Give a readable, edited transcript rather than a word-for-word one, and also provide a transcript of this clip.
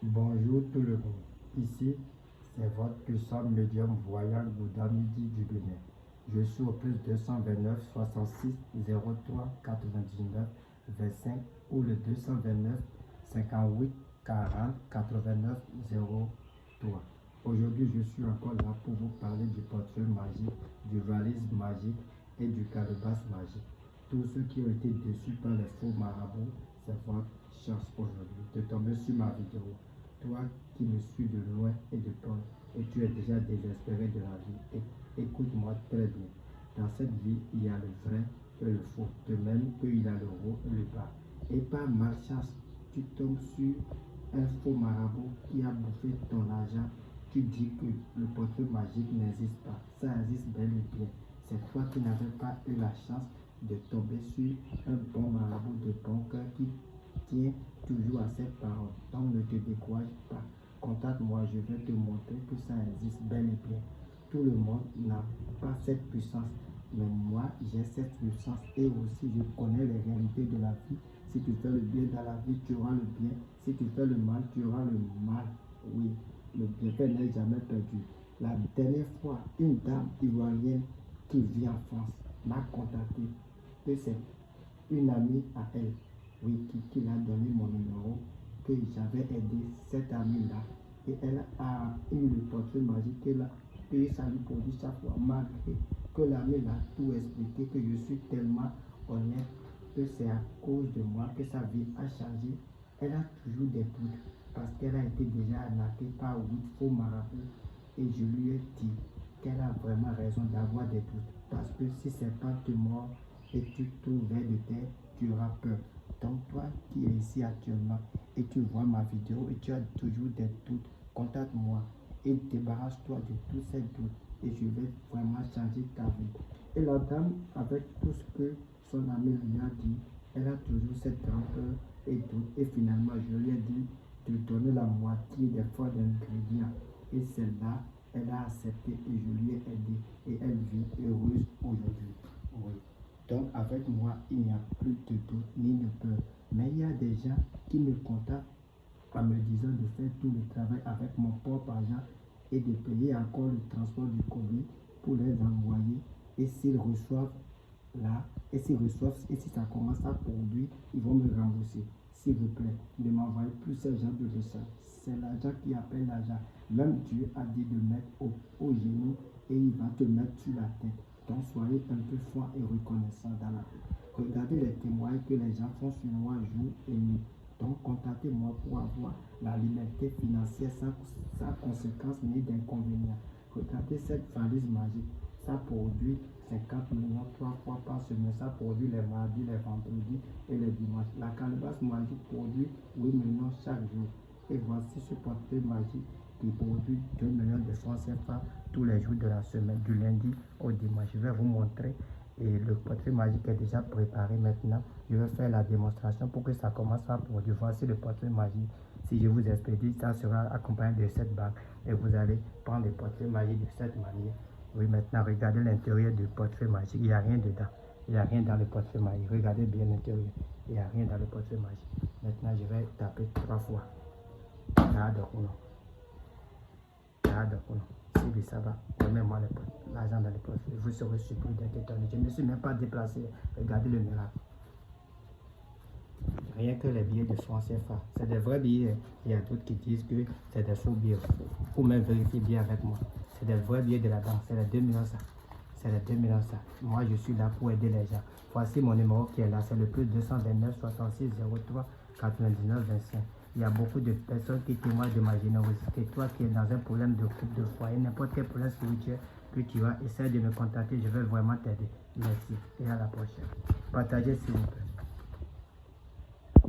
Bonjour tout le monde, ici c'est votre puissant médium voyant Bouddha Midi du Bénin. Je suis au plus 229 66 03 99 25 ou le 229 58 40 89 03. Aujourd'hui je suis encore là pour vous parler du portefeuille magique, du valise magique et du calebasse magique. Tous ceux qui ont été déçus par les faux marabouts, c'est votre chance aujourd'hui de tomber sur ma vidéo. Toi qui me suis de loin et de près et tu es déjà désespéré de la vie, écoute-moi très bien. Dans cette vie, il y a le vrai et le faux, de même qu'il y a le haut et le bas. Et par malchance, tu tombes sur un faux marabout qui a bouffé ton argent. Tu dis que le portefeuille magique n'existe pas. Ça existe bel et bien. C'est toi qui n'avais pas eu la chance de tomber sur un bon marabout de bon cœur qui tient toujours à ses paroles. Donc ne te décourage pas. Contacte-moi, je vais te montrer que ça existe bel et bien. Tout le monde n'a pas cette puissance, mais moi j'ai cette puissance et aussi je connais les réalités de la vie. Si tu fais le bien dans la vie, tu auras le bien. Si tu fais le mal, tu auras le mal. Oui, le bienfait n'est jamais perdu. La dernière fois, une dame ivoirienne qui vit en France m'a contacté que c'est une amie à elle, oui, qui l'a donné mon numéro, que j'avais aidé cette amie-là. Et elle a eu le portrait magique que ça lui produit chaque fois, malgré que l'amie l'a tout expliqué, que je suis tellement honnête, que c'est à cause de moi que sa vie a changé. Elle a toujours des doutes parce qu'elle a été déjà arnaquée par 8 faux marabouts. Et je lui ai dit qu'elle a vraiment raison d'avoir des doutes. Parce que si c'est pas de mort et tu trouves de terre, tu auras peur. Donc toi qui es ici actuellement et tu vois ma vidéo et tu as toujours des doutes, contacte-moi et débarrasse-toi de tous ces doutes et je vais vraiment changer ta vie. Et la dame, avec tout ce que son ami lui a dit, elle a toujours cette grande peur et doute. Et finalement, je lui ai dit de donner la moitié des fois d'ingrédients. Et celle-là, elle a accepté et je lui ai aidé. Et elle vit heureuse aujourd'hui. Oui. Donc avec moi, il n'y a plus de doute ni de peur. Mais il y a des gens qui me contactent en me disant de faire tout le travail avec mon propre argent et de payer encore le transport du colis pour les envoyer. Et s'ils reçoivent là, et si ça commence à produire, ils vont me rembourser. S'il vous plaît, ne m'envoyez plus ce genre de message. C'est l'argent qui appelle l'argent. Même Dieu a dit de mettre au genou et il va te mettre sur la tête. Donc soyez un peu foi et reconnaissant dans la vie. Regardez les témoignages que les gens font sur moi jour et nuit. Donc contactez-moi pour avoir la liberté financière sans conséquence ni d'inconvénients. Regardez cette valise magique. Ça produit 50 millions 3 fois par semaine. Ça produit les mardis, les vendredis et les dimanches. La calebasse magique produit 8 millions chaque jour. Et voici ce portefeuille magique qui produit 2 millions de francs CFA tous les jours de la semaine, du lundi au dimanche. Je vais vous montrer. Et le portefeuille magique est déjà préparé maintenant. Je vais faire la démonstration pour que ça commence à produire. Voici le portefeuille magique. Si je vous expédie, ça sera accompagné de cette bague. Et vous allez prendre le portefeuille magique de cette manière. Oui, maintenant, regardez l'intérieur du portefeuille magique. Il n'y a rien dedans. Il n'y a rien dans le portefeuille magique. Regardez bien l'intérieur. Il n'y a rien dans le portefeuille magique. Maintenant, je vais taper 3 fois. Si ça va, remets-moi l'argent dans le portefeuille. Vous serez surpris d'être étonné. Je ne me suis même pas déplacé. Regardez le miracle. Rien que les billets de France CFA. C'est des vrais billets. Il y a d'autres qui disent que c'est des faux billets. Vous même vérifier bien avec moi. C'est des vrais billets de la banque. C'est les 2 millions ça. C'est les 2 millions ça. Moi, je suis là pour aider les gens. Voici mon numéro qui est là. C'est le plus 229 66 03 99 25. Il y a beaucoup de personnes qui témoignent de ma générosité. Toi qui es dans un problème de couple, de foyer, n'importe quel problème spirituel que tu as, essaie de me contacter. Je vais vraiment t'aider. Merci et à la prochaine. Partagez s'il vous plaît.